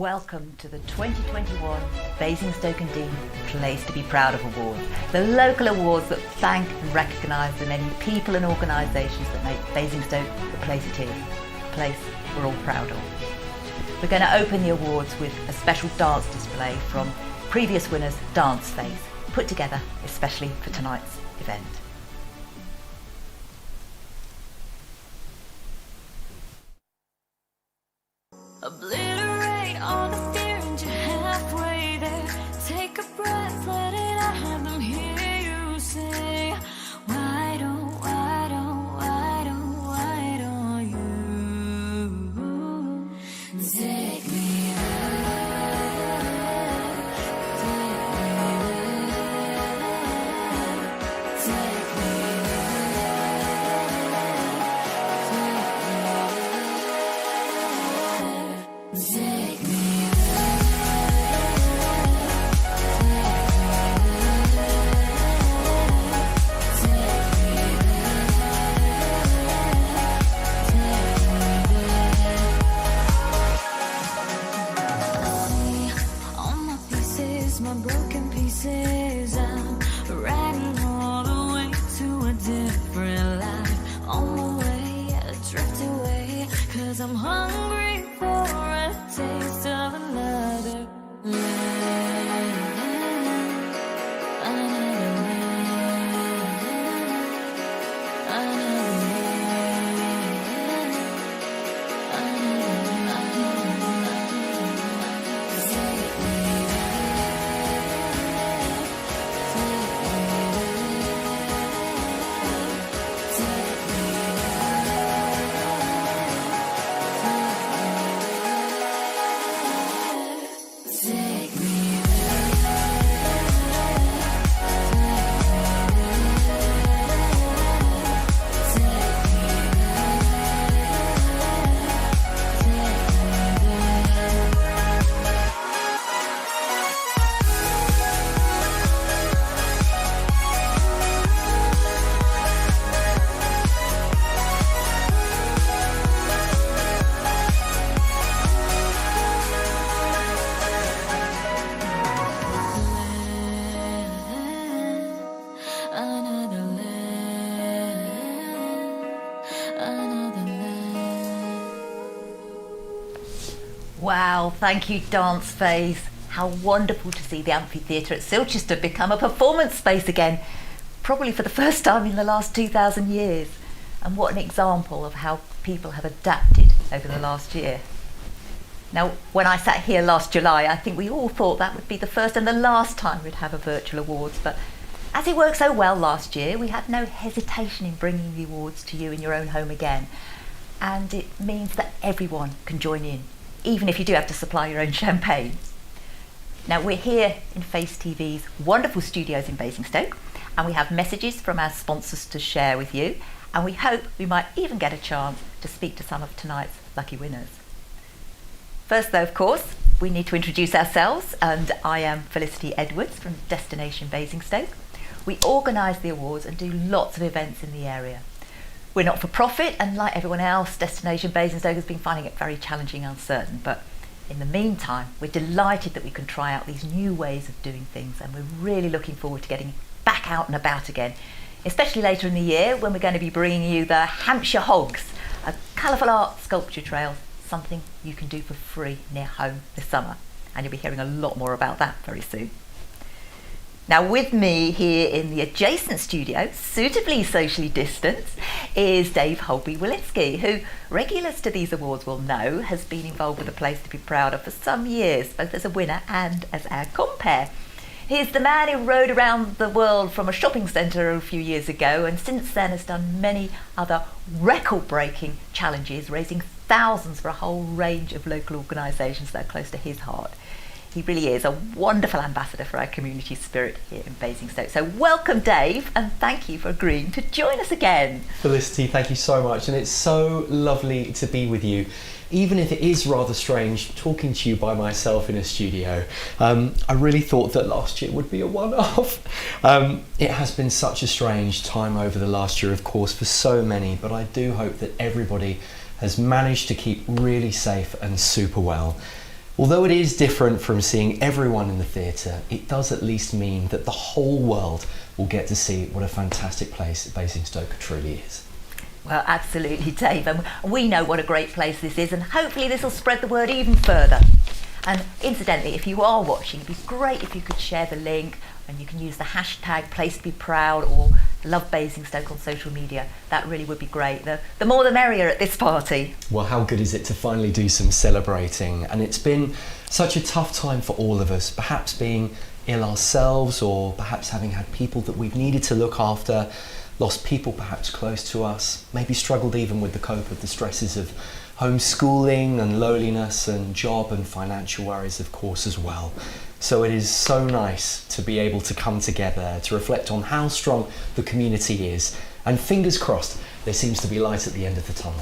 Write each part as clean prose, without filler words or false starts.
Welcome to the 2021 Basingstoke and Dean Place to be Proud of Awards, the local awards that thank and recognise the many people and organisations that make Basingstoke the place it is, a place we're all proud of. We're going to open the awards with a special dance display from previous winners' Dance Phase, put together especially for tonight's event. Obliterate all the fear and you're halfway there. Take a breath, let it out, have them hear you say, why don't you take me my broken pieces, I'm riding all the way to a different life. On my way, I drift away, 'cause I'm hungry for a taste of another land. Another land. Another Wow, thank you Dance Phase. How wonderful to see the amphitheatre at Silchester become a performance space again, probably for the first time in the last 2,000 years. And what an example of how people have adapted over the last year. Now, when I sat here last July, I think we all thought that would be the first and the last time we'd have a virtual awards, but as it worked so well last year, we had no hesitation in bringing the awards to you in your own home again. And it means that everyone can join in, even if you do have to supply your own champagne. Now, we're here in Face TV's wonderful studios in Basingstoke, and we have messages from our sponsors to share with you, and we hope we might even get a chance to speak to some of tonight's lucky winners. First though, of course, we need to introduce ourselves, and I am Felicity Edwards from Destination Basingstoke. We organise the awards and do lots of events in the area. We're not for profit, and like everyone else, Destination Basingstoke has been finding it very challenging and uncertain, but in the meantime, we're delighted that we can try out these new ways of doing things, and we're really looking forward to getting back out and about again, especially later in the year when we're going to be bringing you the Hampshire Hogs, a colourful art sculpture trail, something you can do for free near home this summer, and you'll be hearing a lot more about that very soon. Now, with me here in the adjacent studio, suitably socially distanced, is Dave Holby-Wilinski, who regulars to these awards will know has been involved with a place to be proud of for some years, both as a winner and as our compere. He's the man who rode around the world from a shopping centre a few years ago, and since then has done many other record-breaking challenges, raising thousands for a whole range of local organisations that are close to his heart. He really is a wonderful ambassador for our community spirit here in Basingstoke. So welcome, Dave, and thank you for agreeing to join us again. Felicity, thank you so much, and it's so lovely to be with you. Even if it is rather strange talking to you by myself in a studio, I really thought that last year would be a one-off. It has been such a strange time over the last year, of course, for so many, but I do hope that everybody has managed to keep really safe and super well. Although it is different from seeing everyone in the theatre, it does at least mean that the whole world will get to see what a fantastic place Basingstoke truly is. Well, absolutely, Dave, and we know what a great place this is, and hopefully this will spread the word even further. And incidentally, if you are watching, it'd be great if you could share the link, and you can use the hashtag Place to Be Proud or Love Basingstoke on social media. That really would be great. The more the merrier at this party. Well, how good is it to finally do some celebrating? And it's been such a tough time for all of us, perhaps being ill ourselves, or perhaps having had people that we've needed to look after, lost people perhaps close to us, maybe struggled even with the cope of the stresses of homeschooling and loneliness and job and financial worries, of course, as well. So it is so nice to be able to come together to reflect on how strong the community is, and fingers crossed there seems to be light at the end of the tunnel.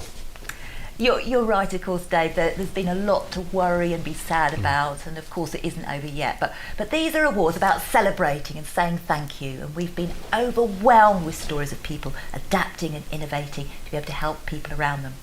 You're right, of course, Dave. There's been a lot to worry and be sad about, and of course it isn't over yet. But these are awards about celebrating and saying thank you, and we've been overwhelmed with stories of people adapting and innovating to be able to help people around them.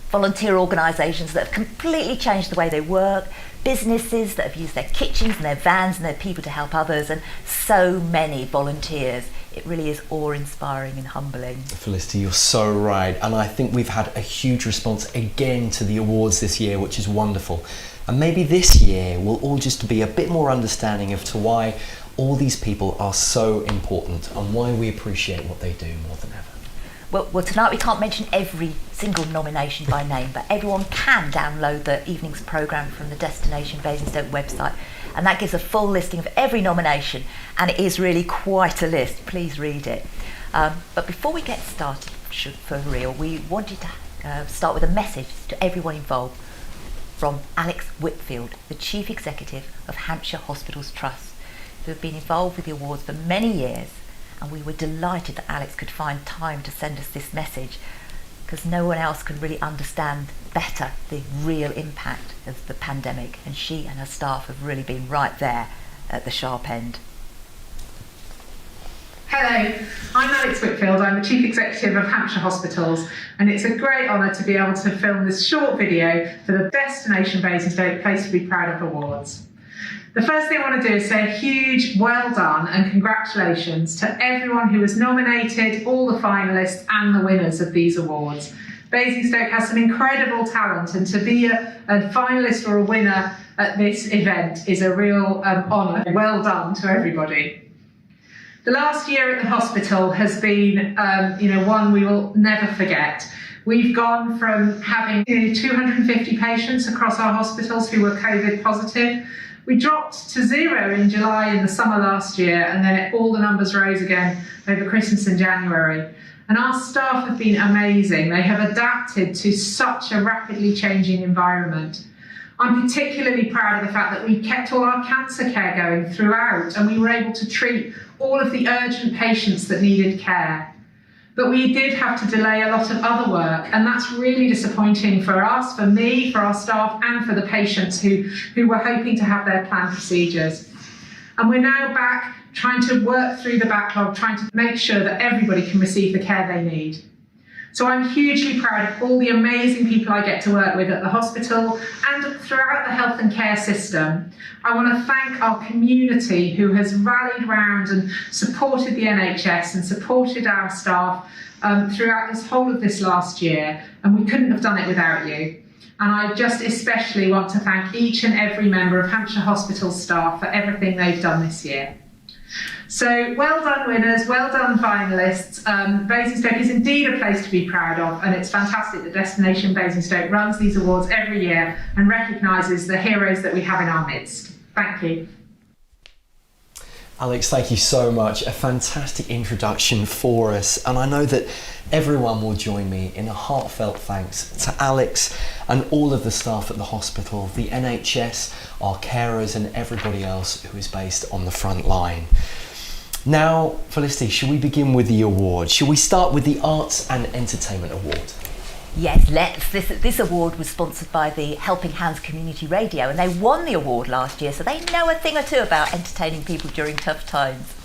Volunteer organisations that have completely changed the way they work, businesses that have used their kitchens and their vans and their people to help others, and so many volunteers. It really is awe-inspiring and humbling. Felicity, you're so right, and I think we've had a huge response again to the awards this year, which is wonderful. And maybe this year we'll all just be a bit more understanding of to why all these people are so important and why we appreciate what they do more than ever. Well, tonight we can't mention every single nomination by name, but everyone can download the evening's programme from the Destination Basingstoke website, and that gives a full listing of every nomination, and it is really quite a list. Please read it. But before we get started for real, we wanted to start with a message to everyone involved from Alex Whitfield, the Chief Executive of Hampshire Hospitals Trust, who have been involved with the awards for many years. And we were delighted that Alex could find time to send us this message, because no one else can really understand better the real impact of the pandemic, and she and her staff have really been right there at the sharp end. Hello, I'm Alex Whitfield. I'm the Chief Executive of Hampshire Hospitals, and it's a great honour to be able to film this short video for the Destination Basingstoke Place to Be Proud of Awards. The first thing I want to do is say a huge well done and congratulations to everyone who was nominated, all the finalists and the winners of these awards. Basingstoke has some incredible talent, and to be a finalist or a winner at this event is a real honour. Well done to everybody. The last year at the hospital has been one we will never forget. We've gone from having 250 patients across our hospitals who were COVID positive. We dropped to 0 in July in the summer last year, and then all the numbers rose again over Christmas and January. And our staff have been amazing. They have adapted to such a rapidly changing environment. I'm particularly proud of the fact that we kept all our cancer care going throughout, and we were able to treat all of the urgent patients that needed care. But we did have to delay a lot of other work, and that's really disappointing for us, for me, for our staff, and for the patients who were hoping to have their planned procedures. And we're now back trying to work through the backlog, trying to make sure that everybody can receive the care they need. So I'm hugely proud of all the amazing people I get to work with at the hospital and throughout the health and care system. I want to thank our community who has rallied round and supported the NHS and supported our staff throughout this whole of this last year, and we couldn't have done it without you. And I just especially want to thank each and every member of Hampshire Hospitals staff for everything they've done this year. So well done winners, well done finalists. Basingstoke is indeed a place to be proud of, and it's fantastic that Destination Basingstoke runs these awards every year and recognises the heroes that we have in our midst. Thank you. Alex, thank you so much. A fantastic introduction for us, and I know that everyone will join me in a heartfelt thanks to Alex and all of the staff at the hospital, the NHS, our carers and everybody else who is based on the front line. Now, Felicity, shall we begin with the award? Shall we start with the Arts and Entertainment Award? Yes, let's. This award was sponsored by the Helping Hands Community Radio, and they won the award last year, so they know a thing or two about entertaining people during tough times.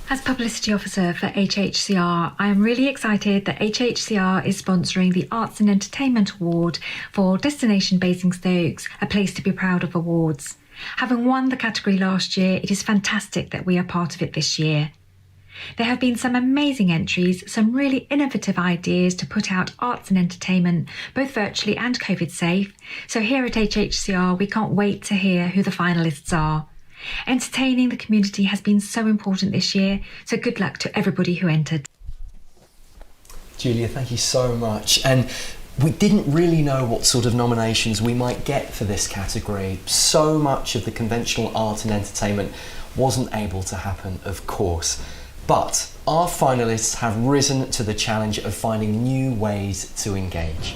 As Publicity Officer for HHCR, I am really excited that HHCR is sponsoring the Arts and Entertainment Award for Destination Basingstoke's A Place to be Proud of Awards. Having won the category last year, it is fantastic that we are part of it this year. There have been some amazing entries, some really innovative ideas to put out arts and entertainment, both virtually and COVID safe. So here at HHCR, we can't wait to hear who the finalists are. Entertaining the community has been so important this year, so good luck to everybody who entered. Julia, thank you so much. And we didn't really know what sort of nominations we might get for this category. So much of the conventional art and entertainment wasn't able to happen, of course. But our finalists have risen to the challenge of finding new ways to engage.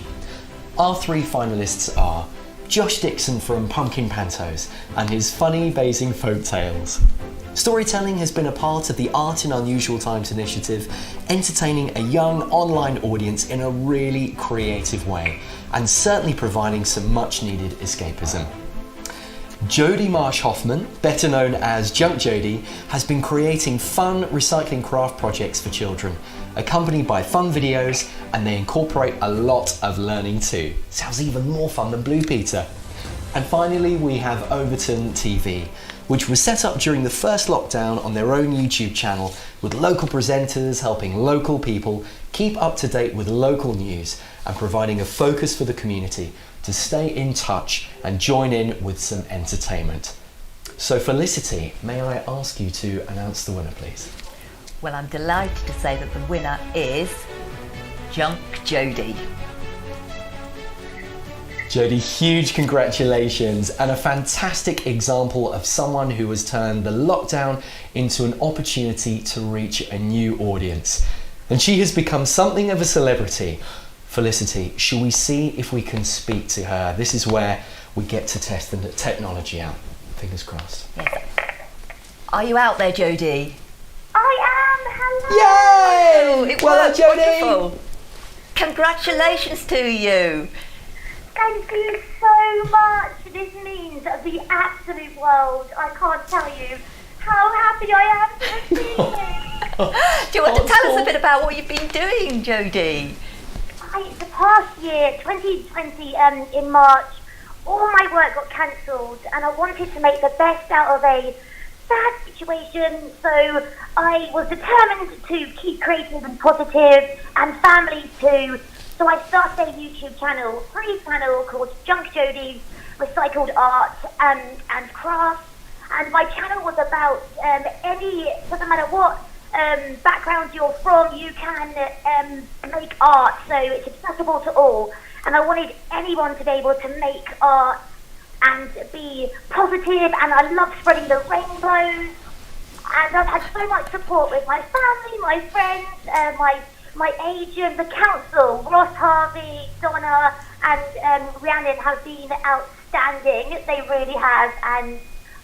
Our 3 finalists are Josh Dixon from Pumpkin Pantos and his funny Basing folk tales. Storytelling has been a part of the Art in Unusual Times initiative, entertaining a young online audience in a really creative way and certainly providing some much needed escapism. Jodie Marsh Hoffman, better known as Junk Jodie, has been creating fun recycling craft projects for children, accompanied by fun videos, and they incorporate a lot of learning too. Sounds even more fun than Blue Peter. And finally, we have Overton TV, which was set up during the first lockdown on their own YouTube channel, with local presenters helping local people keep up to date with local news and providing a focus for the community to stay in touch and join in with some entertainment. So Felicity, may I ask you to announce the winner, please? Well, I'm delighted to say that the winner is Junk Jodie. Jodie, huge congratulations, and a fantastic example of someone who has turned the lockdown into an opportunity to reach a new audience. And she has become something of a celebrity. Felicity, shall we see if we can speak to her? This is where we get to test the technology out. Fingers crossed. Yes. Are you out there, Jodie? I am. Hello. Yay! It Well worked. done, Jodie. Wonderful. Congratulations to you. Thank you so much. This means the absolute world. I can't tell you how happy I am to have seen you. Do you want to tell us a bit about what you've been doing, Jodie? The past year, 2020, in March, all my work got cancelled, and I wanted to make the best out of a sad situation, so I was determined to keep creative and positive, and families too. So I started a YouTube channel, free channel called Junk Jodie Recycled Art and Crafts, and my channel was about doesn't matter what background you're from, you can make art, so it's accessible to all. And I wanted anyone to be able to make art and be positive, and I love spreading the rainbows. And I've had so much support with my family, my friends, my agent, the council, Ross Harvey, Donna, and Rhiannon have been outstanding. They really have, and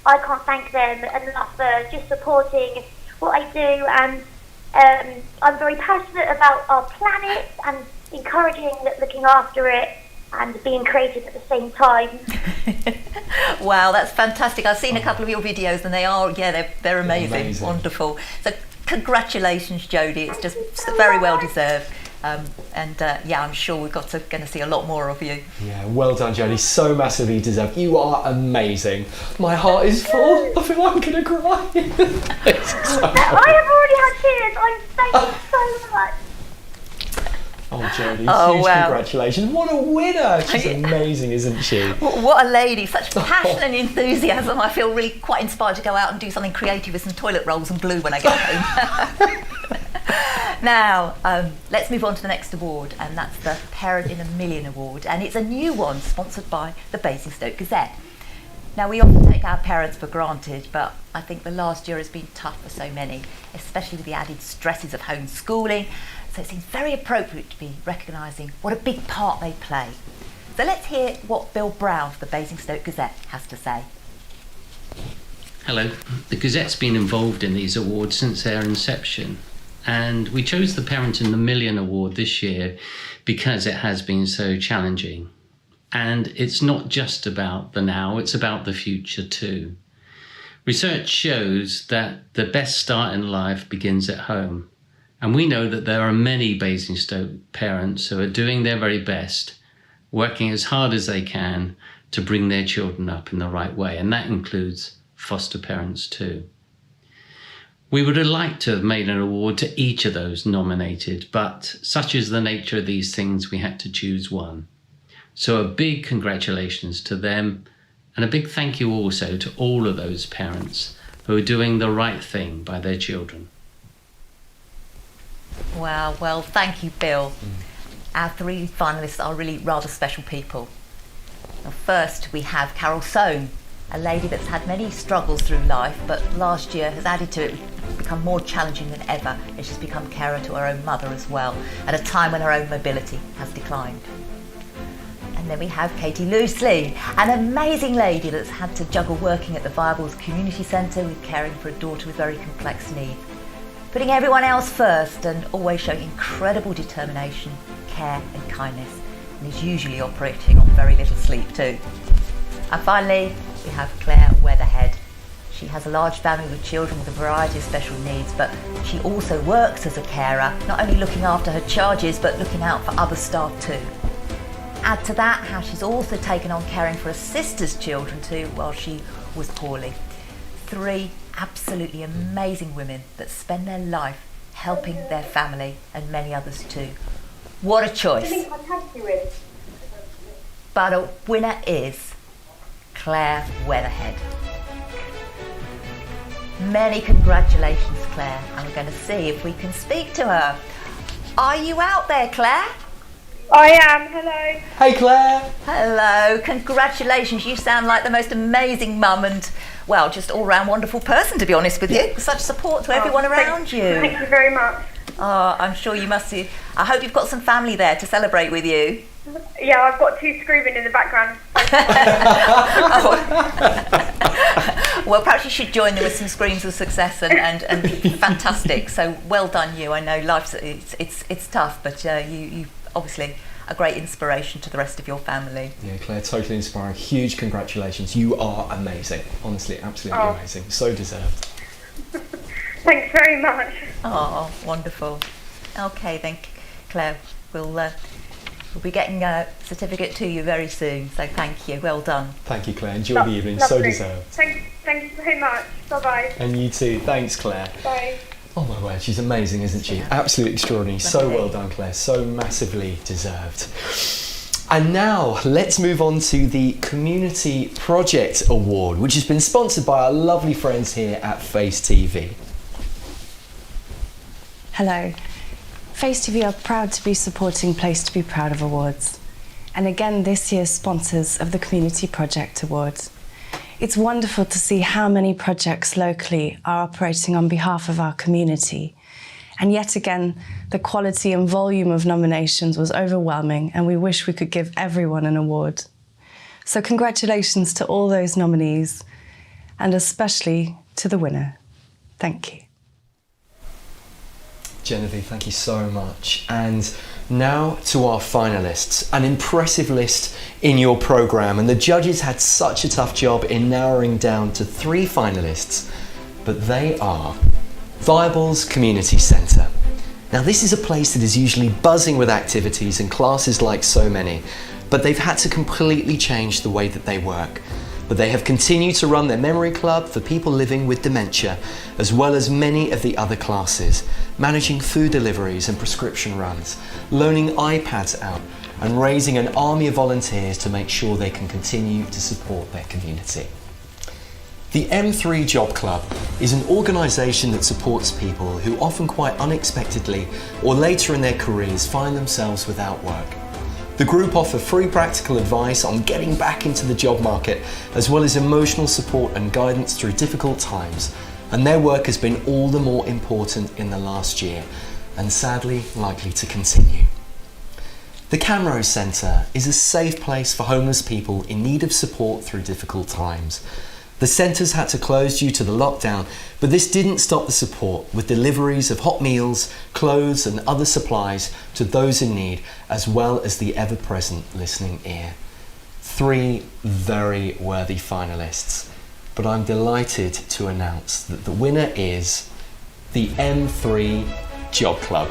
I can't thank them enough for just supporting what I do. And I'm very passionate about our planet and encouraging looking after it and being creative at the same time. Wow, that's fantastic. I've seen a couple of your videos and they're amazing. Wonderful. So congratulations, Jodie. It's just very well deserved. I'm sure we're going to see a lot more of you. Yeah, well done, Jodie. So massively deserved. You are amazing. My heart is full. I feel like I'm going to cry. I have already had tears. Thank you so much. Oh, Jodie, huge congratulations. What a winner. She's amazing, isn't she? What a lady. Such passion and enthusiasm. I feel really quite inspired to go out and do something creative with some toilet rolls and glue when I get home. Now, let's move on to the next award, and that's the Parent in a Million Award, and it's a new one sponsored by the Basingstoke Gazette. Now, we often take our parents for granted, but I think the last year has been tough for so many, especially with the added stresses of homeschooling, so it seems very appropriate to be recognising what a big part they play. So let's hear what Bill Brown of the Basingstoke Gazette has to say. Hello. The Gazette's been involved in these awards since their inception. And we chose the Parent in the Million Award this year because it has been so challenging. And it's not just about the now, it's about the future too. Research shows that the best start in life begins at home. And we know that there are many Basingstoke parents who are doing their very best, working as hard as they can to bring their children up in the right way. And that includes foster parents too. We would have liked to have made an award to each of those nominated, but such is the nature of these things, we had to choose one. So a big congratulations to them, and a big thank you also to all of those parents who are doing the right thing by their children. Wow, well, thank you, Bill. Our 3 finalists are really rather special people. Now, first, we have Carol Soane, a lady that's had many struggles through life, but last year has added to it, become more challenging than ever, and she's become carer to her own mother as well, at a time when her own mobility has declined. And then we have Katie Loosley, an amazing lady that's had to juggle working at the Viables Community Centre with caring for a daughter with very complex needs, putting everyone else first and always showing incredible determination, care and kindness, and is usually operating on very little sleep too. And finally, we have Claire Weatherhead. She has a large family with children with a variety of special needs, but she also works as a carer, not only looking after her charges, but looking out for other staff too. Add to that how she's also taken on caring for her sister's children too while she was poorly. 3 absolutely amazing women that spend their life helping their family and many others too. What a choice. But a winner is Claire Weatherhead. Many congratulations, Claire, and we're going to see if we can speak to her. Are you out there, Claire? I am, hello. Hey Claire! Hello, congratulations. You sound like the most amazing mum and, well, just all-round wonderful person, to be honest with you. Such support to everyone around you. Thank you very much. Oh, I'm sure you must. I hope you've got some family there to celebrate with you. Yeah, I've got 2 screaming in the background. Well, perhaps you should join them with some screams of success and fantastic. So well done, you. I know life's it's tough, but you obviously a great inspiration to the rest of your family. Yeah, Claire, totally inspiring. Huge congratulations. You are amazing. Honestly, absolutely amazing. So deserved. Thanks very much. Oh, wonderful. Okay then, Claire, we'll be getting a certificate to you very soon. So thank you. Well done. Thank you, Claire. Enjoy the evening. So Lovely. deserved. Thank you very much. Bye-bye. And you too. Thanks, Claire. Bye. Oh my word, she's amazing, isn't she? Yeah. Absolutely extraordinary. So well done, Claire. So massively deserved. And now let's move on to the Community Project Award, which has been sponsored by our lovely friends here at Face TV. Hello. Face TV are proud to be supporting Place to be Proud of Awards, and again this year's sponsors of the Community Project Award. It's wonderful to see how many projects locally are operating on behalf of our community, and yet again the quality and volume of nominations was overwhelming, and we wish we could give everyone an award. So congratulations to all those nominees, and especially to the winner. Thank you. Genevieve, thank you so much. And now to our finalists. An impressive list in your programme, and the judges had such a tough job in narrowing down to 3 finalists, but they are Viables Community Centre. Now this is a place that is usually buzzing with activities and classes like so many, but they've had to completely change the way that they work. But they have continued to run their memory club for people living with dementia, as well as many of the other classes, managing food deliveries and prescription runs, loaning iPads out, and raising an army of volunteers to make sure they can continue to support their community. The M3 Job Club is an organisation that supports people who often quite unexpectedly or later in their careers find themselves without work. The group offer free practical advice on getting back into the job market, as well as emotional support and guidance through difficult times, and their work has been all the more important in the last year, and sadly likely to continue. The Camrose Centre is a safe place for homeless people in need of support through difficult times. The centres had to close due to the lockdown, but this didn't stop the support, with deliveries of hot meals, clothes and other supplies to those in need, as well as the ever-present listening ear. 3 very worthy finalists. but I'm delighted to announce that the winner is the M3 Job Club,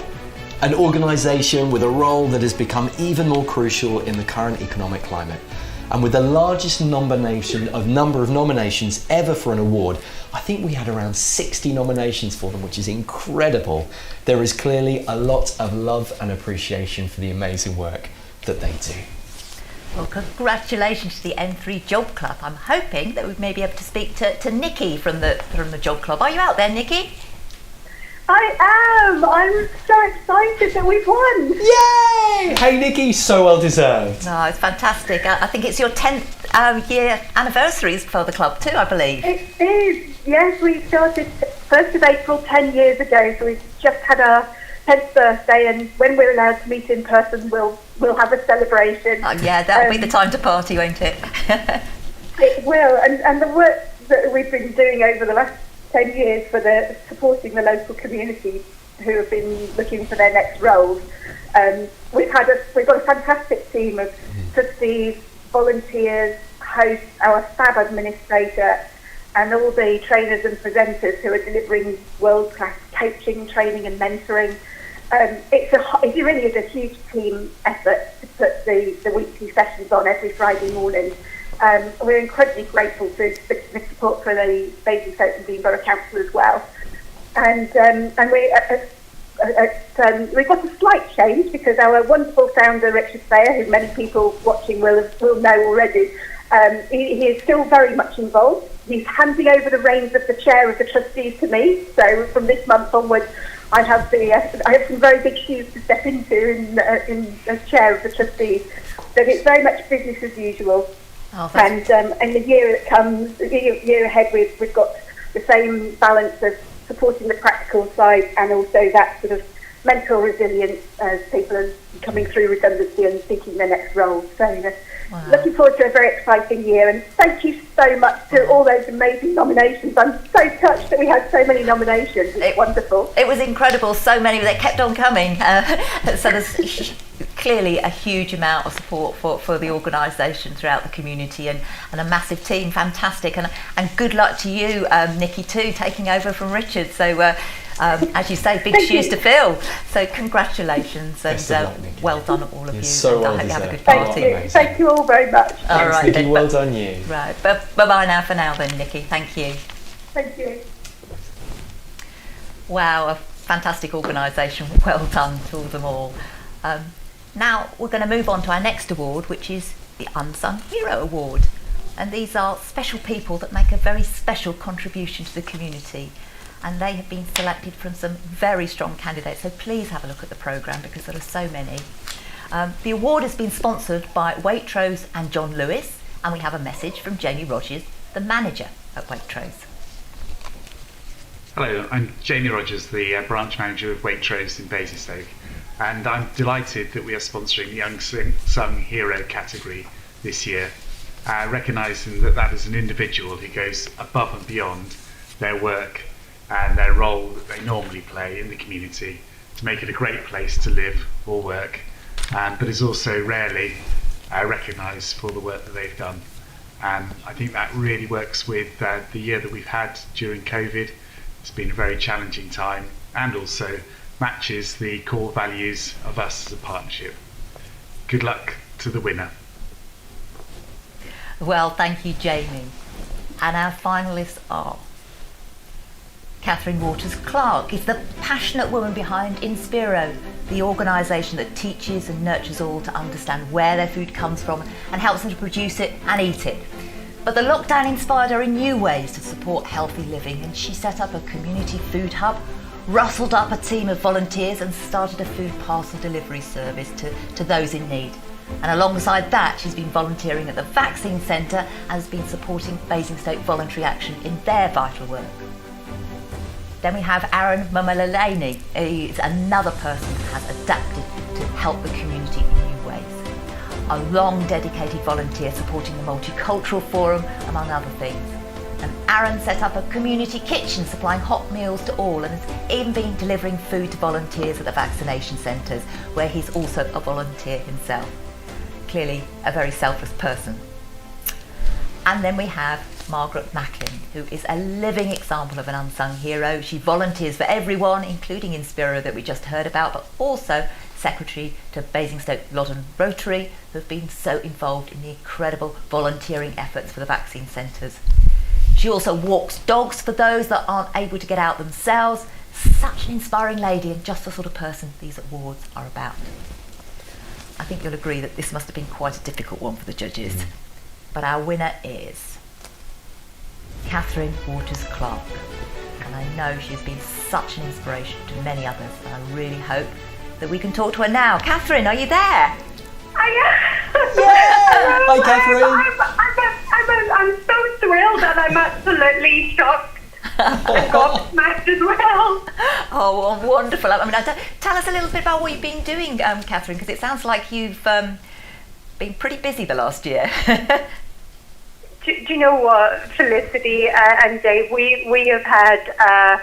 an organisation with a role that has become even more crucial in the current economic climate. And with the largest number of nominations ever for an award, I think we had around 60 nominations for them, which is incredible. There is clearly a lot of love and appreciation for the amazing work that they do. Well, congratulations to the M3 Job Club. I'm hoping that we may be able to speak to Nikki from the Job Club. Are you out there, Nikki? I am. I'm so excited that we've won. Yay! Hey Nikki, so well deserved. No, it's fantastic. I think it's your 10th year anniversary for the club too, I believe. It is. Yes, we started 1st of April 10 years ago, so we've just had our 10th birthday, and when we're allowed to meet in person, we'll have a celebration. Oh, yeah, that'll be the time to party, won't it? It will, and the work that we've been doing over the last 10 years for supporting the local community who have been looking for their next roles. We've got a fantastic team of trustees, volunteers, hosts, our fab administrator, and all the trainers and presenters who are delivering world-class coaching, training and mentoring. It really is a huge team effort to put the weekly sessions on every Friday morning. We're incredibly grateful for the support for the Basingstoke and Dean Borough Council as well. And we've got a slight change because our wonderful founder, Richard Thayer, who many people watching will know already, he is still very much involved. He's handing over the reins of the chair of the trustees to me. So from this month onwards, I have some very big shoes to step into as chair of the trustees. But it's very much business as usual. Oh, and the year that comes, the year ahead, we've got the same balance of supporting the practical side and also that sort of mental resilience as people are coming through redundancy and seeking their next role. So looking forward to a very exciting year, and thank you so much to all those amazing nominations. I'm so touched that we had so many nominations. It's wonderful. It was incredible, so many, they kept on coming. So there's clearly a huge amount of support for the organisation throughout the community, and a massive team. Fantastic, and good luck to you, Nikki, too, taking over from Richard. So as you say, big shoes to fill. So congratulations, and well done all of you. So well I hope you have a deserved. good party. Thank you all very much. All right, Nikki, then, well done you. Right, bye now for now then, Nikki. Thank you. Thank you. Wow, a fantastic organisation. Well done to them all. Now we're going to move on to our next award, which is the Unsung Hero Award. And these are special people that make a very special contribution to the community. And they have been selected from some very strong candidates. So please have a look at the programme because there are so many. The award has been sponsored by Waitrose and John Lewis. And we have a message from Jamie Rogers, the manager at Waitrose. Hello, I'm Jamie Rogers, the branch manager of Waitrose in Basingstoke, and I'm delighted that we are sponsoring the Unsung Hero category this year, recognising that is an individual who goes above and beyond their work and their role that they normally play in the community to make it a great place to live or work, but is also rarely recognised for the work that they've done. I think that really works with the year that we've had during COVID. It's been a very challenging time and also matches the core values of us as a partnership. Good luck to the winner. Well, thank you, Jamie. And our finalists are Catherine Waters-Clark is the passionate woman behind Inspiro, the organisation that teaches and nurtures all to understand where their food comes from and helps them to produce it and eat it. But the lockdown inspired her in new ways to support healthy living, and she set up a community food hub, rustled up a team of volunteers and started a food parcel delivery service to those in need. And alongside that, she's been volunteering at the Vaccine Centre and has been supporting Basingstoke Voluntary Action in their vital work. Then we have Aaron Mamalalani. He's another person who has adapted to help the community in new ways. A long dedicated volunteer supporting the Multicultural Forum, among other things. And Aaron set up a community kitchen supplying hot meals to all and has even been delivering food to volunteers at the vaccination centres, where he's also a volunteer himself. Clearly a very selfless person. And then we have Margaret Macklin, who is a living example of an unsung hero. She volunteers for everyone, including Inspiro that we just heard about, but also secretary to Basingstoke Loddon Rotary, who have been so involved in the incredible volunteering efforts for the vaccine centres. She also walks dogs for those that aren't able to get out themselves. Such an inspiring lady and just the sort of person these awards are about. I think you'll agree that this must have been quite a difficult one for the judges. But our winner is Catherine Waters-Clark. And I know she's been such an inspiration to many others, and I really hope that we can talk to her now. Catherine, are you there? I am. Yeah! Hi, Catherine. I'm so thrilled, and I'm absolutely shocked and gobsmacked as well. Oh, well, wonderful. I mean, tell us a little bit about what you've been doing, Catherine, because it sounds like you've been pretty busy the last year. Do you know what, Felicity and Dave, we have had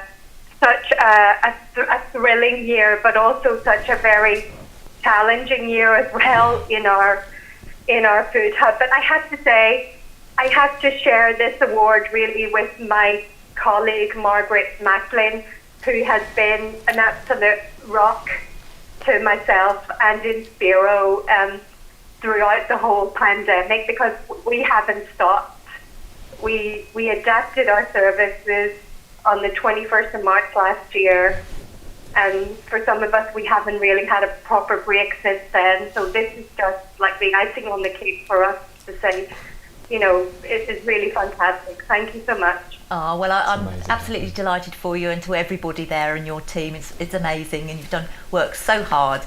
such a thrilling year, but also such a very challenging year as well in our food hub. But I have to say, I have to share this award really with my colleague Margaret Macklin, who has been an absolute rock to myself and Inspiro throughout the whole pandemic, because we haven't stopped. We adapted our services on the 21st of March last year, and for some of us we haven't really had a proper break since then, so this is just like the icing on the cake for us to say, you know, it is really fantastic. Thank you so much. Oh, well, I'm absolutely delighted for you and to everybody there and your team. It's amazing, and you've done work so hard.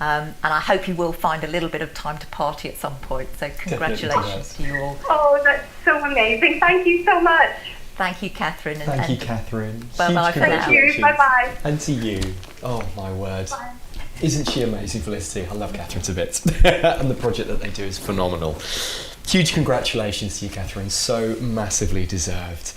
And I hope you will find a little bit of time to party at some point. So congratulations to you all. Oh, that's so amazing. Thank you so much. Thank you, Catherine. Thank you, Catherine. Bye-bye for now. Thank you. Bye-bye. And to you. Oh, my word. Bye. Isn't she amazing, Felicity? I love Catherine to bits. And the project that they do is phenomenal. Huge congratulations to you, Catherine. So massively deserved.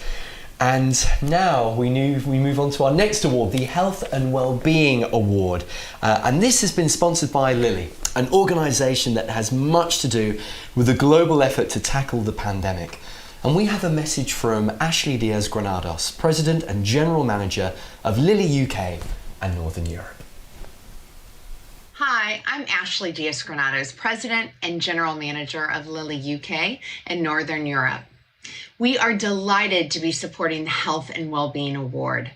And now we move on to our next award, the Health and Wellbeing Award. And this has been sponsored by Lily, an organisation that has much to do with the global effort to tackle the pandemic. And we have a message from Ashley Diaz-Granados, President and General Manager of Lily UK and Northern Europe. Hi, I'm Ashley Diaz-Granados, President and General Manager of Lily UK and Northern Europe. We are delighted to be supporting the Health and Wellbeing Award.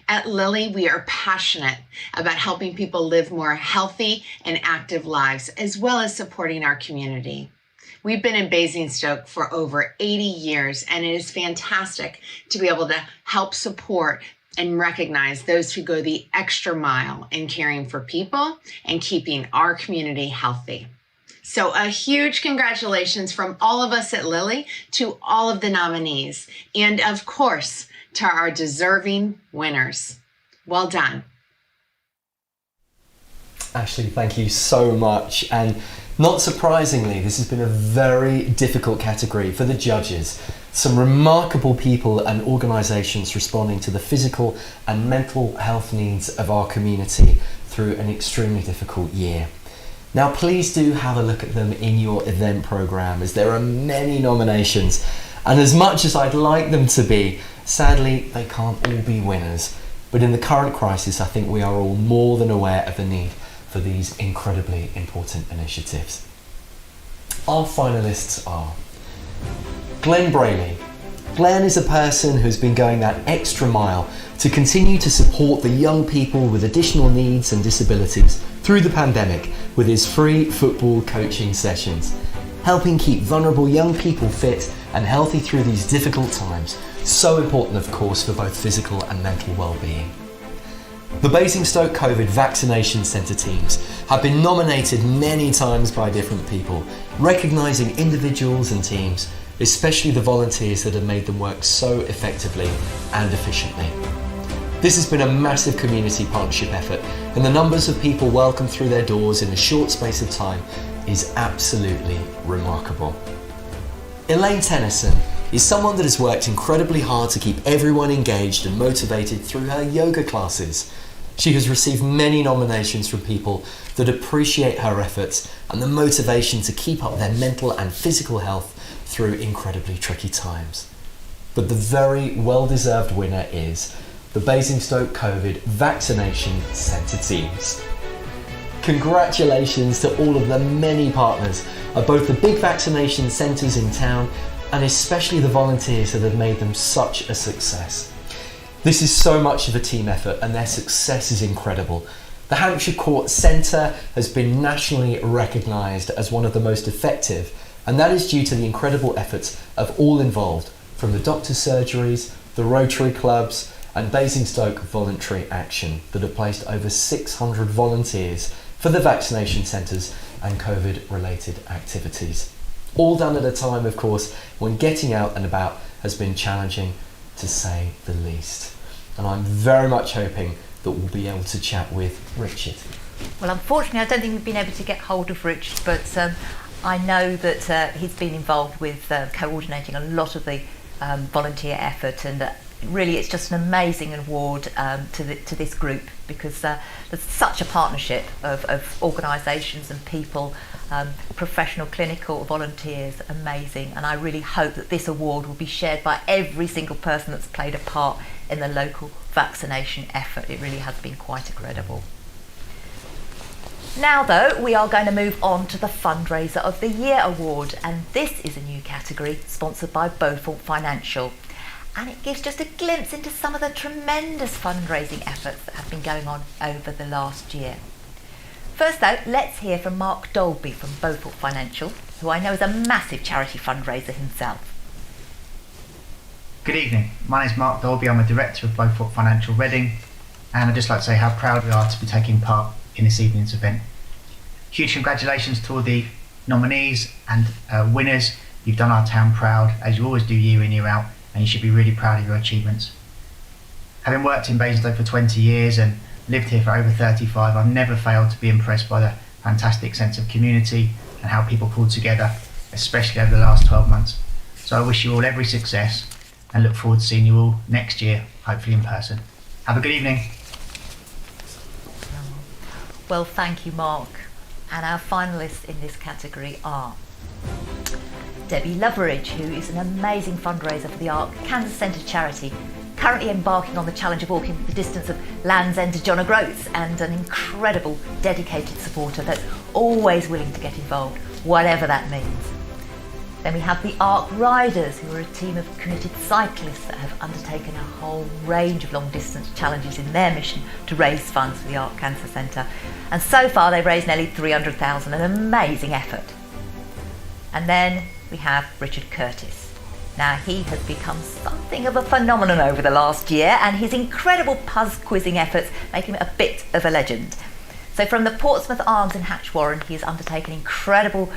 At Lily, we are passionate about helping people live more healthy and active lives, as well as supporting our community. We've been in Basingstoke for over 80 years, and it is fantastic to be able to help support and recognize those who go the extra mile in caring for people and keeping our community healthy. So a huge congratulations from all of us at Lily to all of the nominees, and of course, to our deserving winners. Well done. Ashley, thank you so much. And not surprisingly, this has been a very difficult category for the judges. Some remarkable people and organisations responding to the physical and mental health needs of our community through an extremely difficult year. Now, please do have a look at them in your event programme, as there are many nominations. And as much as I'd like them to be, sadly, they can't all be winners. But in the current crisis, I think we are all more than aware of the need for these incredibly important initiatives. Our finalists are Glenn Brayley. Glenn is a person who's been going that extra mile to continue to support the young people with additional needs and disabilities through the pandemic with his free football coaching sessions, helping keep vulnerable young people fit and healthy through these difficult times. So important, of course, for both physical and mental well-being. The Basingstoke COVID Vaccination Centre teams have been nominated many times by different people, recognising individuals and teams, especially the volunteers that have made them work so effectively and efficiently. This has been a massive community partnership effort, and the numbers of people welcomed through their doors in a short space of time is absolutely remarkable. Elaine Tennyson is someone that has worked incredibly hard to keep everyone engaged and motivated through her yoga classes. She has received many nominations from people that appreciate her efforts and the motivation to keep up their mental and physical health through incredibly tricky times. But the very well-deserved winner is the Basingstoke COVID Vaccination Centre teams. Congratulations to all of the many partners of both the big vaccination centres in town and especially the volunteers that have made them such a success. This is so much of a team effort and their success is incredible. The Hampshire Court Centre has been nationally recognised as one of the most effective, and that is due to the incredible efforts of all involved, from the doctor's surgeries, the Rotary clubs and Basingstoke Voluntary Action that have placed over 600 volunteers for the vaccination centres and COVID related activities. All done at a time, of course, when getting out and about has been challenging to say the least. And I'm very much hoping that we'll be able to chat with Richard. Well, unfortunately, I don't think we've been able to get hold of Richard, but I know that he's been involved with coordinating a lot of the volunteer effort, and really it's just an amazing award to this group, because there's such a partnership of organisations and people, professional clinical volunteers, amazing, and I really hope that this award will be shared by every single person that's played a part in the local vaccination effort. It really has been quite incredible. Now though, we are going to move on to the Fundraiser of the Year award, and this is a new category sponsored by Beaufort Financial, and it gives just a glimpse into some of the tremendous fundraising efforts that have been going on over the last year. First though, let's hear from Mark Dolby from Beaufort Financial, who I know is a massive charity fundraiser himself. Good evening, my name is Mark Dolby, I'm a Director of Beaufort Financial Reading, and I'd just like to say how proud we are to be taking part in this evening's event. Huge congratulations to all the nominees and winners. You've done our town proud, as you always do year in, year out, and you should be really proud of your achievements. Having worked in Basingstoke for 20 years and lived here for over 35, I've never failed to be impressed by the fantastic sense of community and how people pulled together, especially over the last 12 months. So I wish you all every success and look forward to seeing you all next year, hopefully in person. Have a good evening. Well, thank you, Mark. And our finalists in this category are Debbie Loveridge, who is an amazing fundraiser for the Ark Cancer Centre charity, currently embarking on the challenge of walking the distance of Land's End to John O'Groats, and an incredible, dedicated supporter that's always willing to get involved, whatever that means. Then we have the Ark Riders, who are a team of committed cyclists that have undertaken a whole range of long-distance challenges in their mission to raise funds for the Ark Cancer Centre. And so far they've raised nearly $300,000, an amazing effort. And then we have Richard Curtis. Now, he has become something of a phenomenon over the last year, and his incredible puzzle-quizzing efforts make him a bit of a legend. So from the Portsmouth Arms in Hatch Warren, he has undertaken incredible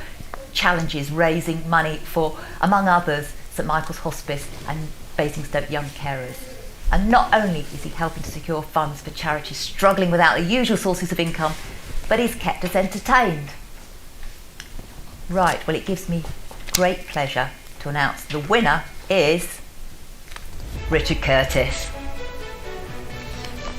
challenges raising money for, among others, St Michael's Hospice and Basingstoke Young Carers. And not only is he helping to secure funds for charities struggling without the usual sources of income, but he's kept us entertained. Right, well, it gives me great pleasure to announce the winner is Richard Curtis.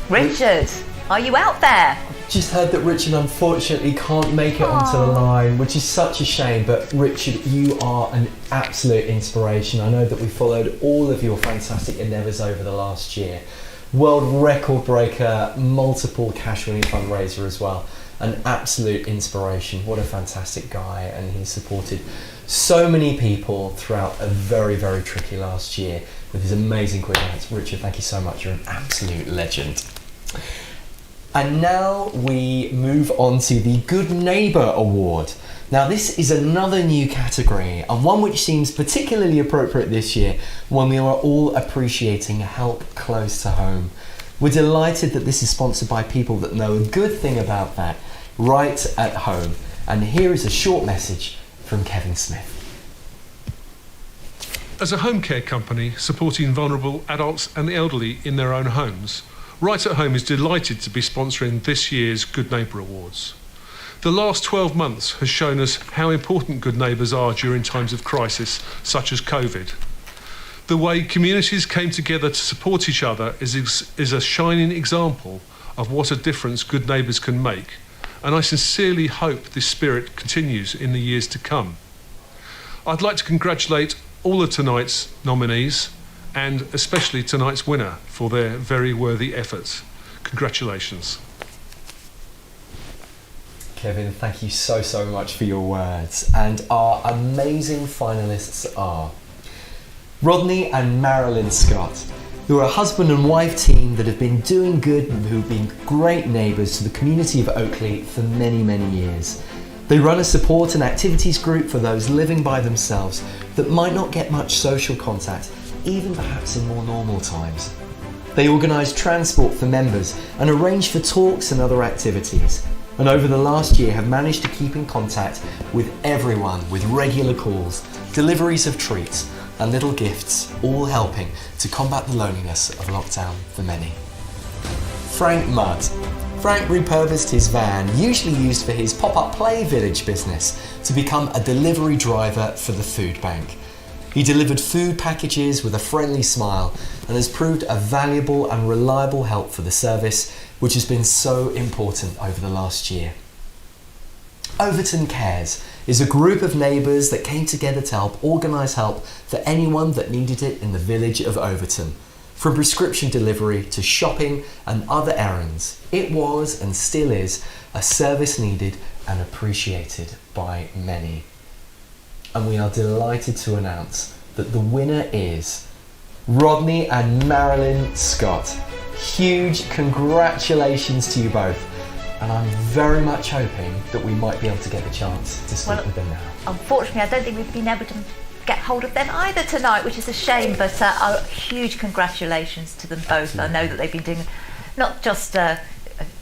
Richard, are you out there? Just heard that Richard unfortunately can't make it onto the line, which is such a shame, but Richard, you are an absolute inspiration. I know that we followed all of your fantastic endeavours over the last year. World record breaker, multiple cash winning fundraiser as well. An absolute inspiration. What a fantastic guy, and he supported so many people throughout a very, very tricky last year with his amazing quick answers. Richard, thank you so much. You're an absolute legend. And now we move on to the Good Neighbour Award. Now this is another new category, and one which seems particularly appropriate this year when we are all appreciating help close to home. We're delighted that this is sponsored by people that know a good thing about that right at home. And here is a short message from Kevin Smith. As a home care company supporting vulnerable adults and the elderly in their own homes, Right at Home is delighted to be sponsoring this year's Good Neighbour Awards. The last 12 months has shown us how important good neighbours are during times of crisis, such as COVID. The way communities came together to support each other is a shining example of what a difference good neighbours can make, and I sincerely hope this spirit continues in the years to come. I'd like to congratulate all of tonight's nominees and especially tonight's winner for their very worthy efforts. Congratulations. Kevin, thank you so much for your words. And our amazing finalists are Rodney and Marilyn Scott, who are a husband and wife team that have been doing good and who've been great neighbours to the community of Oakley for many years. They run a support and activities group for those living by themselves that might not get much social contact, even perhaps in more normal times. They organise transport for members and arrange for talks and other activities. And over the last year have managed to keep in contact with everyone with regular calls, deliveries of treats and little gifts, all helping to combat the loneliness of lockdown for many. Frank Mudd. Frank repurposed his van, usually used for his pop-up play village business, to become a delivery driver for the food bank. He delivered food packages with a friendly smile and has proved a valuable and reliable help for the service, which has been so important over the last year. Overton Cares is a group of neighbours that came together to help organise help for anyone that needed it in the village of Overton. From prescription delivery to shopping and other errands, it was and still is a service needed and appreciated by many. And we are delighted to announce that the winner is Rodney and Marilyn Scott. Huge congratulations to you both, and I'm very much hoping that we might be able to get the chance to speak with them now. Unfortunately, I don't think we've been able to get hold of them either tonight, which is a shame, but huge congratulations to them both. I know that they've been doing not just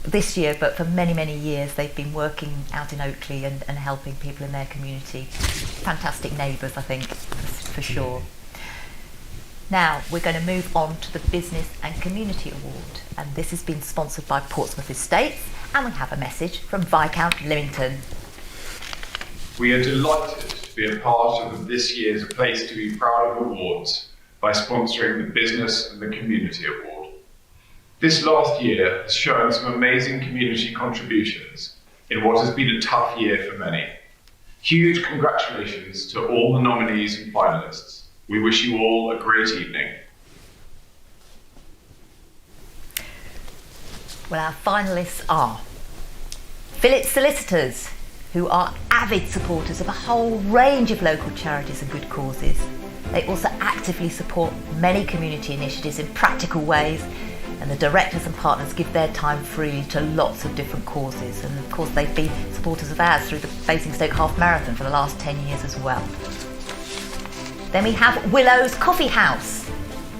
this year, but for many years they've been working out in Oakley and helping people in their community. Fantastic neighbours, I think, for sure. Now we're going to move on to the Business and Community Award, and this has been sponsored by Portsmouth Estates, and we have a message from Viscount Lymington. We are delighted to be a part of this year's Place to be Proud of Awards by sponsoring the Business and the Community Award. This last year has shown some amazing community contributions in what has been a tough year for many. Huge congratulations to all the nominees and finalists. We wish you all a great evening. Well, our finalists are Phillips Solicitors, who are avid supporters of a whole range of local charities and good causes. They also actively support many community initiatives in practical ways, and the directors and partners give their time freely to lots of different causes. And of course, they've been supporters of ours through the Basingstoke Half Marathon for the last 10 years as well. Then we have Willow's Coffee House.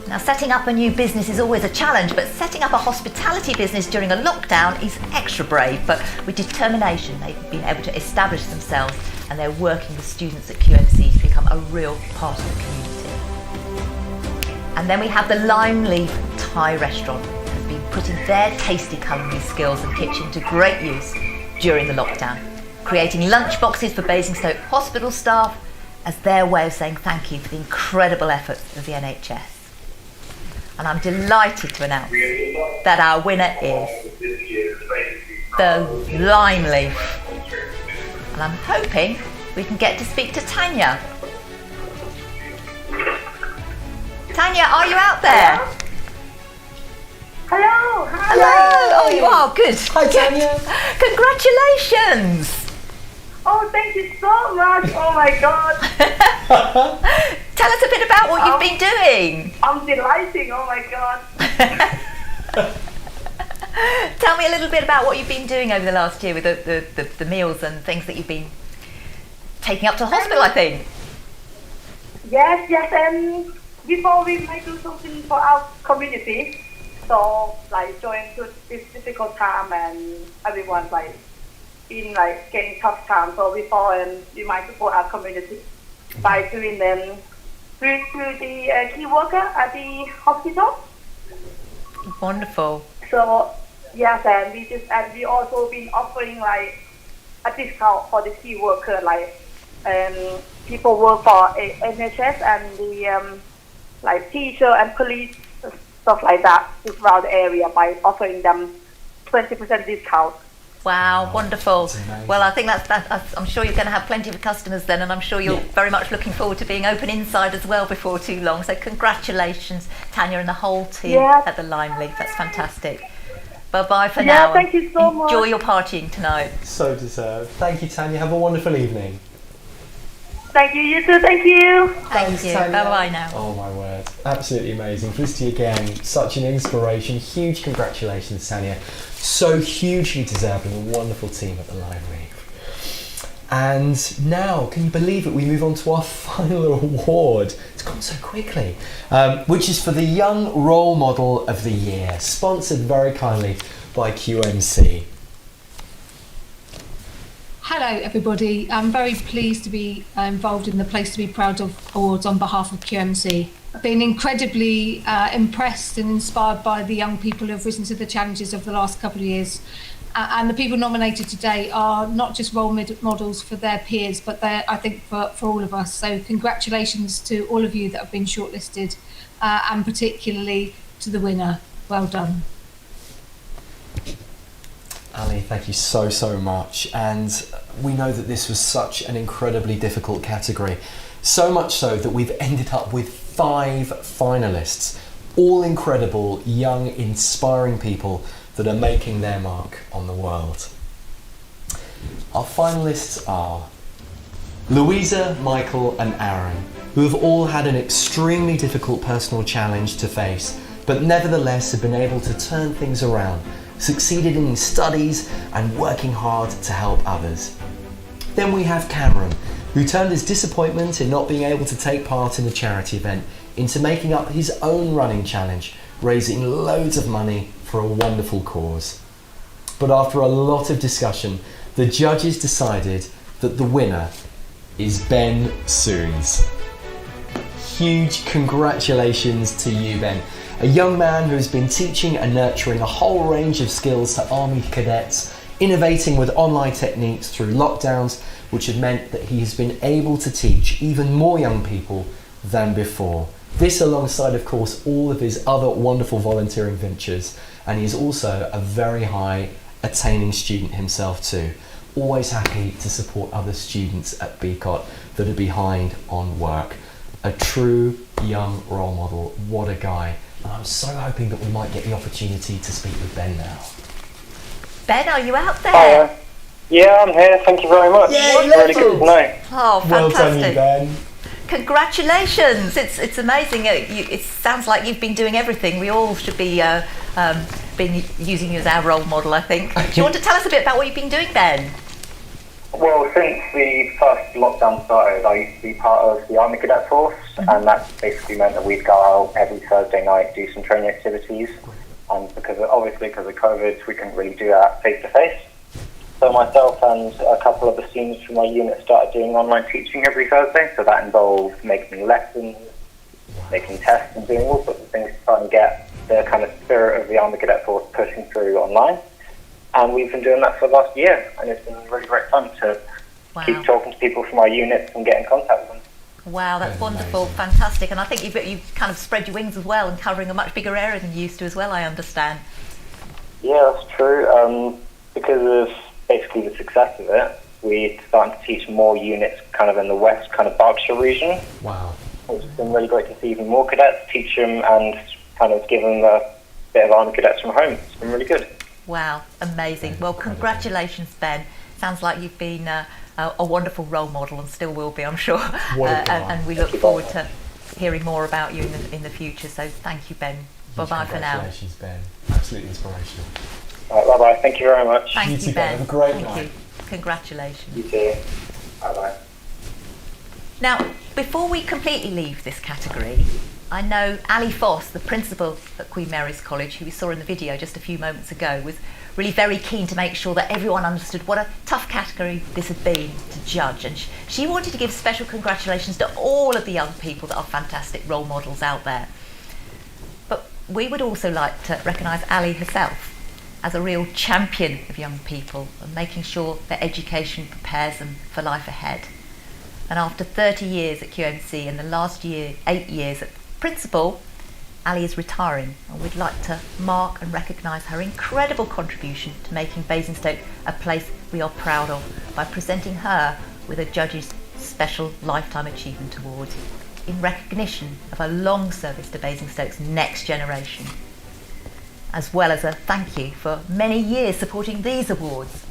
Now, setting up a new business is always a challenge, but setting up a hospitality business during a lockdown is extra brave. But with determination, they've been able to establish themselves, and they're working with students at QMC to become a real part of the community. And then we have the Limeleaf Thai restaurant, that has been putting their tasty culinary skills and kitchen to great use during the lockdown, creating lunch boxes for Basingstoke hospital staff as their way of saying thank you for the incredible efforts of the NHS. And I'm delighted to announce that our winner is the Limeleaf. And I'm hoping we can get to speak to Tanya. Tanya, are you out there? Hello. Hello. Oh, you are. Good. Hi, Tanya. Congratulations. Oh, thank you so much. Oh my God. Tell us a bit about what you've been doing. I'm delighted. Oh my God. Tell me a little bit about what you've been doing over the last year with the meals and things that you've been taking up to hospital, I think. Yes. Before we might do something for our community, so like during this difficult time and everyone's like been like getting tough time. So before we might support our community by doing them through the key worker at the hospital. Wonderful. So yes, and we also been offering like a discount for the key worker, like people work for NHS and the like teacher and police, stuff like that, around the area, by offering them 20% discount Wow, wonderful. That's amazing. Well, I think I'm sure you're going to have plenty of customers then, and I'm sure you're very much looking forward to being open inside as well before too long. So congratulations, Tanya, and the whole team at the Lime Leaf. That's fantastic. Bye-bye for now. Thank you so much. Enjoy your partying tonight. So deserved. Thank you, Tanya. Have a wonderful evening. Thank you, you too, thank you. Thank you. Tanya. Bye-bye now. Oh my word. Absolutely amazing. Felicity again, such an inspiration. Huge congratulations, Tanya. So hugely deserved and a wonderful team at the Lime Leaf. And now, can you believe it? We move on to our final award. It's gone so quickly. Which is for the Young Role Model of the Year, sponsored very kindly by QMC. Hello everybody, I'm very pleased to be involved in the Place to be Proud of Awards on behalf of QMC. I've been incredibly impressed and inspired by the young people who have risen to the challenges of the last couple of years. And the people nominated today are not just role models for their peers, but they're, I think, for all of us. So congratulations to all of you that have been shortlisted, and particularly to the winner. Well done. Ali, thank you so much. And we know that this was such an incredibly difficult category. So much so that we've ended up with 5 finalists, all incredible, young, inspiring people that are making their mark on the world. Our finalists are Louisa, Michael and Aaron, who have all had an extremely difficult personal challenge to face, but nevertheless have been able to turn things around, succeeded in studies and working hard to help others. Then we have Cameron, who turned his disappointment in not being able to take part in the charity event into making up his own running challenge, raising loads of money for a wonderful cause. But after a lot of discussion, the judges decided that the winner is Ben Soons. Huge congratulations to you, Ben. A young man who has been teaching and nurturing a whole range of skills to Army cadets, innovating with online techniques through lockdowns, which have meant that he has been able to teach even more young people than before. This alongside, of course, all of his other wonderful volunteering ventures, and he's also a very high attaining student himself too. Always happy to support other students at BCOT that are behind on work. A true young role model. What a guy. And I'm so hoping that we might get the opportunity to speak with Ben now. Ben, are you out there? Hiya. Yeah, I'm here. Thank you very much. Yeah, really good to know. Oh, fantastic. Well done, you, Ben. Congratulations. It's amazing. It sounds like you've been doing everything. We all should be been using you as our role model, I think. Do you want to tell us a bit about what you've been doing, Ben? Well, since the first lockdown started, I used to be part of the Army Cadet Force, and that basically meant that we'd go out every Thursday night, do some training activities, and because of COVID, we couldn't really do that face-to-face. So myself and a couple of the students from my unit started doing online teaching every Thursday, so that involved making lessons, making tests, and doing all sorts of things to try and get the kind of spirit of the Army Cadet Force pushing through online. And we've been doing that for the last year, and it's been really great fun to keep talking to people from our units and get in contact with them. Wow, that's wonderful, fantastic. And I think you've kind of spread your wings as well and covering a much bigger area than you used to as well, I understand. Yeah, that's true. Because of basically the success of it, we're starting to teach more units kind of in the west, kind of Berkshire region. Wow. It's been really great to see even more cadets, teach them and kind of give them a bit of Army cadets from home. It's been really good. Wow, amazing. Well, congratulations, Ben. Sounds like you've been a wonderful role model and still will be, I'm sure. And we look forward to hearing more about you in the future. So thank you, Ben. Bye-bye for now. Congratulations, Ben. Absolutely inspirational. All right, bye-bye. Thank you very much. Thank you, Ben. Have a great Thank night. you. Congratulations. You too. Bye-bye. Now, before we completely leave this category, I know Ali Foss, the principal at Queen Mary's College, who we saw in the video just a few moments ago, was really very keen to make sure that everyone understood what a tough category this had been to judge. And she wanted to give special congratulations to all of the young people that are fantastic role models out there. But we would also like to recognise Ali herself as a real champion of young people and making sure that education prepares them for life ahead. And after 30 years at QMC and the last 8 years at principal, Ali is retiring, and we'd like to mark and recognise her incredible contribution to making Basingstoke a place we are proud of by presenting her with a Judge's Special Lifetime Achievement Award in recognition of her long service to Basingstoke's next generation, as well as a thank you for many years supporting these awards.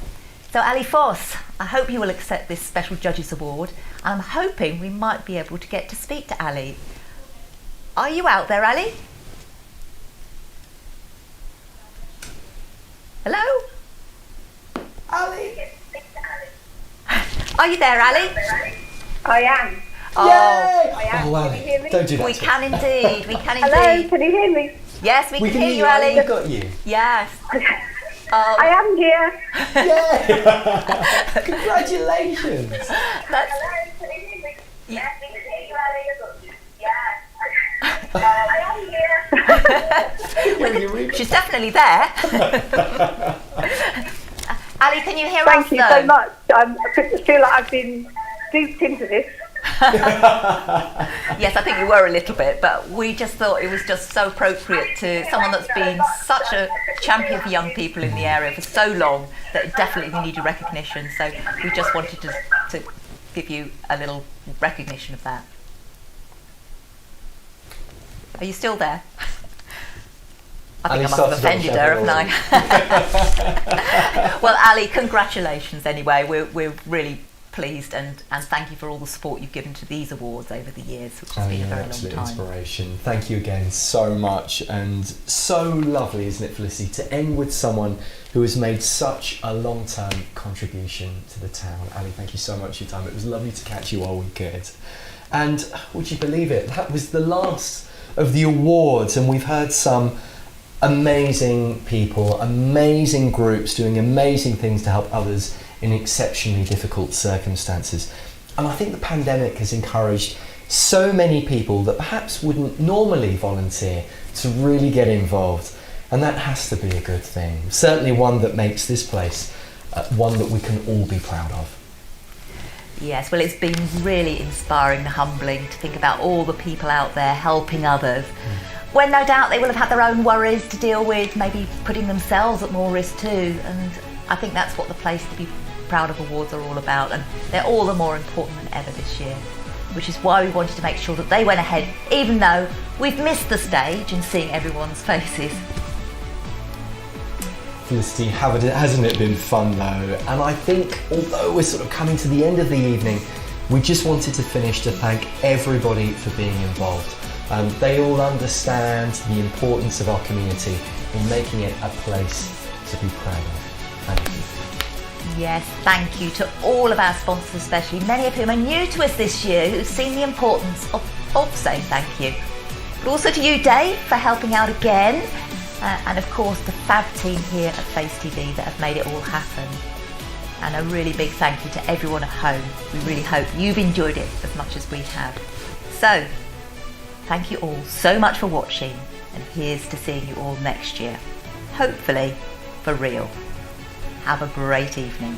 So Ali Foss, I hope you will accept this Special Judges Award. I'm hoping we might be able to get to speak to Ali. Are you out there, Ali? Hello? Ali? Are you there, Ali? I am. Oh, I am. Oh, wow. Can you hear me? Don't do that. we can indeed. We can indeed. Hello, can you hear me? Yes, we can hear you, Ali. Ali. We've got you. Yes. I am here. Yeah. Congratulations. That's, Hello, can you hear me? Yeah. We can hear you, Ali. Yes. I am here. she's definitely there. Ali, can you hear us? Thank you so much. I feel like I've been duped into this. Yes, I think you were a little bit, but we just thought it was just so appropriate to someone that's been such a champion for young people in the area for so long that it definitely needed recognition. So we just wanted to give you a little recognition of that. Are you still there? I think I must have offended her, haven't I? Well, Ali, congratulations anyway. We're really pleased and thank you for all the support you've given to these awards over the years, which has been a very long absolute time. Inspiration. Thank you again so much, and so lovely, isn't it, Felicity, to end with someone who has made such a long-term contribution to the town. Ali, thank you so much for your time. It was lovely to catch you while we could. And would you believe it, that was the last of the awards, and we've heard some amazing people, amazing groups doing amazing things to help others in exceptionally difficult circumstances. And I think the pandemic has encouraged so many people that perhaps wouldn't normally volunteer to really get involved, and that has to be a good thing. Certainly one that makes this place one that we can all be proud of. Yes, well, it's been really inspiring and humbling to think about all the people out there helping others, when no doubt they will have had their own worries to deal with, maybe putting themselves at more risk too. And I think that's what the Place to Be Proud of awards are all about, and they're all the more important than ever this year, which is why we wanted to make sure that they went ahead, even though we've missed the stage and seeing everyone's faces. Felicity, hasn't it been fun though? And I think, although we're sort of coming to the end of the evening, we just wanted to finish to thank everybody for being involved. They all understand the importance of our community in making it a place to be proud of. Thank you. Yes, thank you to all of our sponsors, especially many of whom are new to us this year, who've seen the importance of saying thank you. But also to you, Dave, for helping out again. And of course the fab team here at Face TV that have made it all happen. And a really big thank you to everyone at home. We really hope you've enjoyed it as much as we have. So, thank you all so much for watching, and here's to seeing you all next year. Hopefully, for real. Have a great evening.